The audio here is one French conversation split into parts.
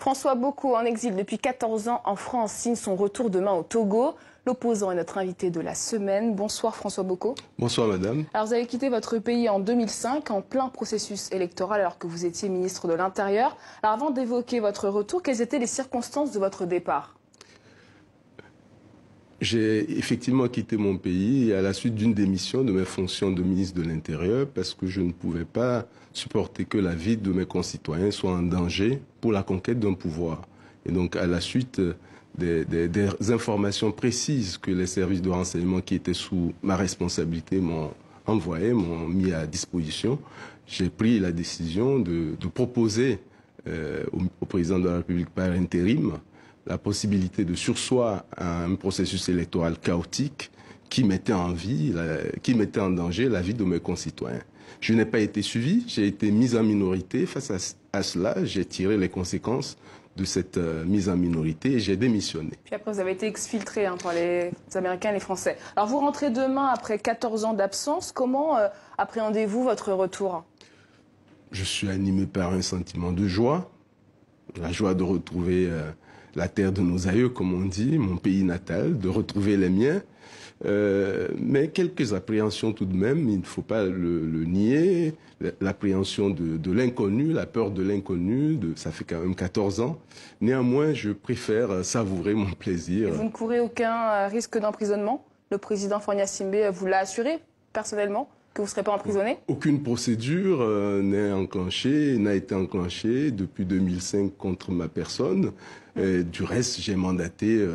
François Boko, en exil depuis 14 ans en France, signe son retour demain au Togo. L'opposant est notre invité de la semaine. Bonsoir François Boko. Bonsoir madame. Alors vous avez quitté votre pays en 2005, en plein processus électoral, alors que vous étiez ministre de l'Intérieur. Alors avant d'évoquer votre retour, quelles étaient les circonstances de votre départ ? J'ai effectivement quitté mon pays à la suite d'une démission de mes fonctions de ministre de l'Intérieur parce que je ne pouvais pas supporter que la vie de mes concitoyens soit en danger pour la conquête d'un pouvoir. Et donc à la suite des informations précises que les services de renseignement qui étaient sous ma responsabilité m'ont envoyé, m'ont mis à disposition, j'ai pris la décision de proposer au président de la République par intérim la possibilité de surseoir à un processus électoral chaotique qui mettait en danger la vie de mes concitoyens. Je n'ai pas été suivi, j'ai été mis en minorité. Face à cela, j'ai tiré les conséquences de cette mise en minorité et j'ai démissionné. Puis après, vous avez été exfiltré par les Américains et les Français. Alors vous rentrez demain après 14 ans d'absence. Comment appréhendez-vous votre retour ? Je suis animé par un sentiment de joie, la joie de retrouver la terre de nos aïeux, comme on dit, mon pays natal, de retrouver les miens. Mais quelques appréhensions tout de même, il ne faut pas le nier. L'appréhension de l'inconnu, la peur de l'inconnu, ça fait quand même 14 ans. Néanmoins, je préfère savourer mon plaisir. Et vous ne courez aucun risque d'emprisonnement ? Le président Faure Gnassingbé vous l'a assuré personnellement que vous ne serez pas emprisonné ? Aucune procédure n'a été enclenchée depuis 2005 contre ma personne. Du reste, j'ai mandaté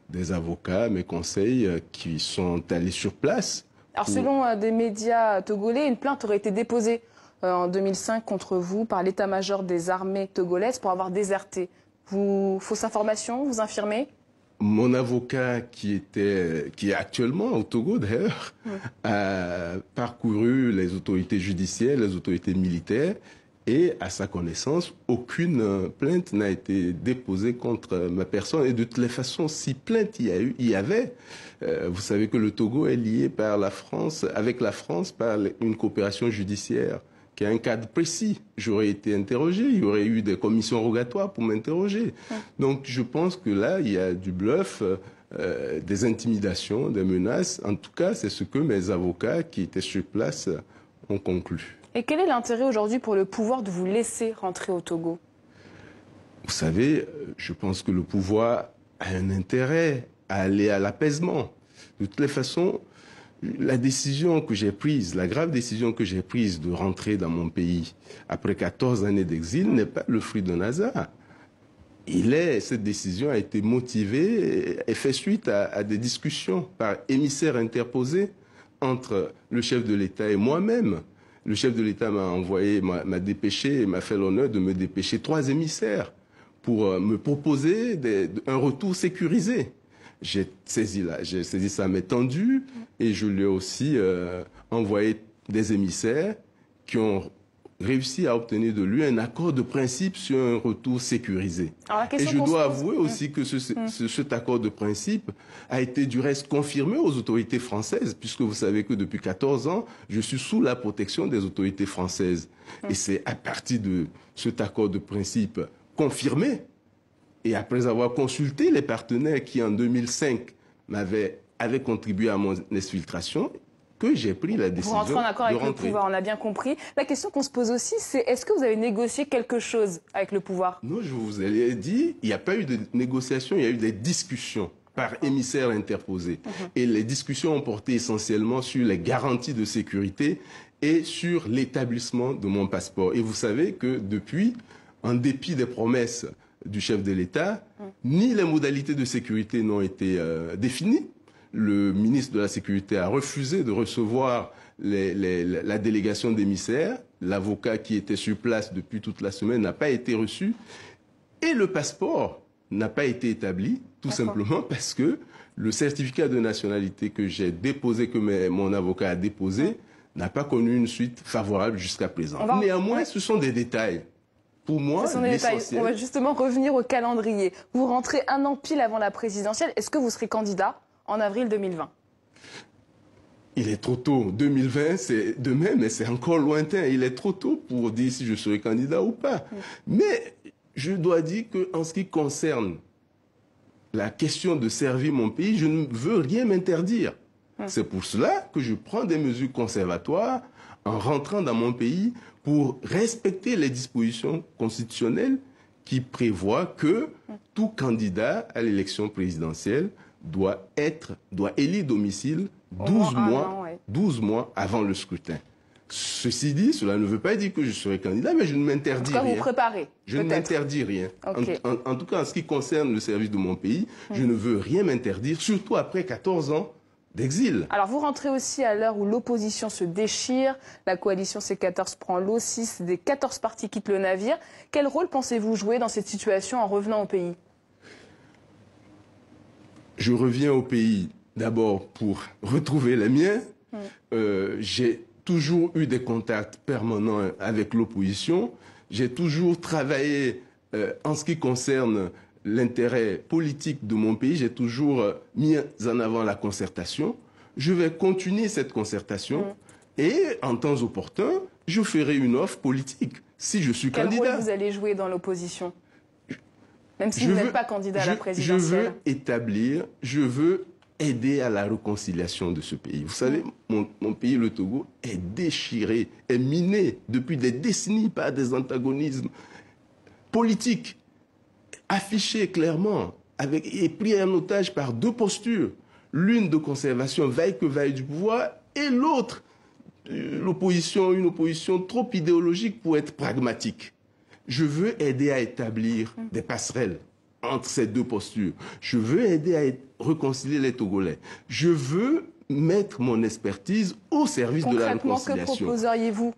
des avocats, mes conseils, qui sont allés sur place. Alors, selon des médias togolais, une plainte aurait été déposée en 2005 contre vous par l'état-major des armées togolaises pour avoir déserté. Fausse information, vous infirmez ? Mon avocat, qui est actuellement au Togo d'ailleurs, a parcouru les autorités judiciaires, les autorités militaires, et à sa connaissance, aucune plainte n'a été déposée contre ma personne. Et de toutes les façons, si plainte il y avait, vous savez que le Togo est lié avec la France par une coopération judiciaire qui a un cadre précis. J'aurais été interrogé, il y aurait eu des commissions rogatoires pour m'interroger. Donc je pense que là, il y a du bluff, des intimidations, des menaces. En tout cas, c'est ce que mes avocats qui étaient sur place ont conclu. Et quel est l'intérêt aujourd'hui pour le pouvoir de vous laisser rentrer au Togo ? Vous savez, je pense que le pouvoir a un intérêt à aller à l'apaisement. De toutes les façons, la décision que j'ai prise, la grave décision que j'ai prise de rentrer dans mon pays après 14 années d'exil n'est pas le fruit d'un hasard. Cette décision a été motivée et fait suite à des discussions par émissaires interposés entre le chef de l'État et moi-même. Le chef de l'État m'a dépêché, m'a fait l'honneur de me dépêcher 3 émissaires pour me proposer un retour sécurisé. J'ai saisi sa main tendue et je lui ai aussi envoyé des émissaires qui ont réussi à obtenir de lui un accord de principe sur un retour sécurisé. Et je dois avouer aussi que cet accord de principe a été du reste confirmé aux autorités françaises, puisque vous savez que depuis 14 ans, je suis sous la protection des autorités françaises. Et c'est à partir de cet accord de principe confirmé, et après avoir consulté les partenaires qui en 2005 avaient contribué à mon exfiltration, que j'ai pris la décision de rentrer. Vous rentrez en accord avec le pouvoir, on a bien compris. La question qu'on se pose aussi, c'est est-ce que vous avez négocié quelque chose avec le pouvoir ? Non, je vous ai dit, il n'y a pas eu de négociation, il y a eu des discussions par émissaires interposés. Et les discussions ont porté essentiellement sur les garanties de sécurité et sur l'établissement de mon passeport. Et vous savez que depuis, en dépit des promesses du chef de l'État, ni les modalités de sécurité n'ont été définies. Le ministre de la Sécurité a refusé de recevoir la délégation d'émissaires. L'avocat qui était sur place depuis toute la semaine n'a pas été reçu. Et le passeport n'a pas été établi, tout simplement parce que le certificat de nationalité que j'ai déposé, que mon avocat a déposé, n'a pas connu une suite favorable jusqu'à présent. Néanmoins, ce sont des détails. Pour moi, l'essentiel... On va justement revenir au calendrier. Vous rentrez 1 an pile avant la présidentielle. Est-ce que vous serez candidat en avril 2020 ? Il est trop tôt. 2020, c'est demain, mais c'est encore lointain. Il est trop tôt pour dire si je serai candidat ou pas. Mais je dois dire qu'en ce qui concerne la question de servir mon pays, je ne veux rien m'interdire. C'est pour cela que je prends des mesures conservatoires en rentrant dans mon pays pour respecter les dispositions constitutionnelles qui prévoient que tout candidat à l'élection présidentielle doit élire domicile 12 mois avant le scrutin. Ceci dit, cela ne veut pas dire que je serai candidat, mais je ne m'interdis rien. Vous préparez. Je ne m'interdis rien. Okay. En tout cas, en ce qui concerne le service de mon pays, je ne veux rien m'interdire, surtout après 14 ans d'exil. Alors, vous rentrez aussi à l'heure où l'opposition se déchire, la coalition C14 prend l'eau, 6 des 14 partis quittent le navire. Quel rôle pensez-vous jouer dans cette situation en revenant au pays? Je reviens au pays d'abord pour retrouver les miens. J'ai toujours eu des contacts permanents avec l'opposition. J'ai toujours travaillé en ce qui concerne l'intérêt politique de mon pays. J'ai toujours mis en avant la concertation. Je vais continuer cette concertation et en temps opportun, je ferai une offre politique si je suis candidat. Quel rôle vous allez jouer dans l'opposition? Même si vous n'êtes pas candidat à la présidentielle. Je veux aider à la réconciliation de ce pays. Vous savez, mon pays, le Togo, est déchiré, est miné depuis des décennies par des antagonismes politiques, affichés clairement, et pris en otage par deux postures. L'une de conservation, vaille que vaille du pouvoir, et l'autre, une opposition trop idéologique pour être pragmatique. Je veux aider à établir des passerelles entre ces deux postures. Je veux aider à réconcilier les Togolais. Je veux mettre mon expertise au service de la réconciliation. Concrètement, que proposeriez-vous?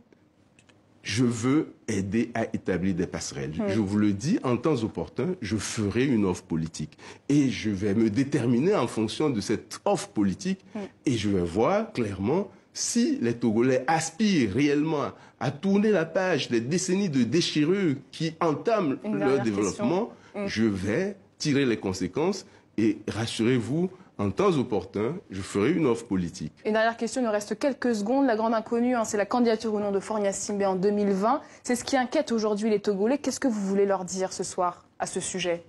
Je veux aider à établir des passerelles. Je vous le dis, en temps opportun, je ferai une offre politique. Et je vais me déterminer en fonction de cette offre politique et je vais voir clairement si les Togolais aspirent réellement à tourner la page des décennies de déchirure qui entament leur développement. Je vais tirer les conséquences et rassurez-vous, en temps opportun, je ferai une offre politique. Une dernière question, il nous reste quelques secondes. La grande inconnue, c'est la candidature ou non de Faure Gnassingbé en 2020. C'est ce qui inquiète aujourd'hui les Togolais. Qu'est-ce que vous voulez leur dire ce soir à ce sujet?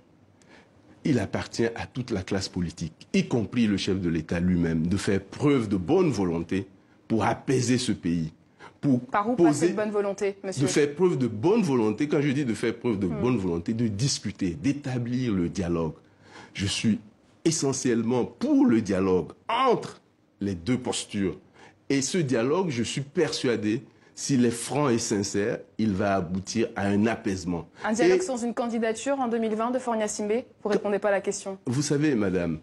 Il appartient à toute la classe politique, y compris le chef de l'État lui-même, de faire preuve de bonne volonté pour apaiser ce pays. Par où passe cette bonne volonté, monsieur? De faire preuve de bonne volonté, quand je dis de faire preuve de bonne volonté, de discuter, d'établir le dialogue. Je suis essentiellement pour le dialogue entre les deux postures. Et ce dialogue, je suis persuadé, s'il est franc et sincère, il va aboutir à un apaisement. Un dialogue sans une candidature en 2020 de Faure Gnassingbé? Vous ne répondez pas à la question. Vous savez, madame,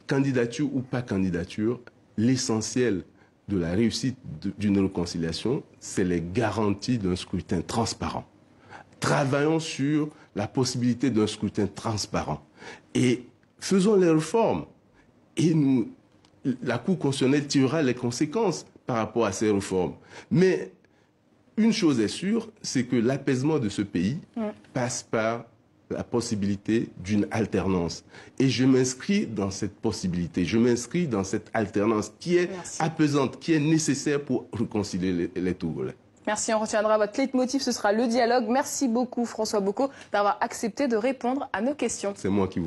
candidature ou pas candidature, l'essentiel de la réussite d'une réconciliation, c'est les garanties d'un scrutin transparent. Travaillons sur la possibilité d'un scrutin transparent. Et faisons les réformes. Et la Cour constitutionnelle tirera les conséquences par rapport à ces réformes. Mais une chose est sûre, c'est que l'apaisement de ce pays passe par la possibilité d'une alternance. Et je m'inscris dans cette possibilité, je m'inscris dans cette alternance qui est apaisante, qui est nécessaire pour réconcilier les Togolais. Merci, on retiendra votre leitmotiv, ce sera le dialogue. Merci beaucoup François Boko d'avoir accepté de répondre à nos questions. C'est moi qui vous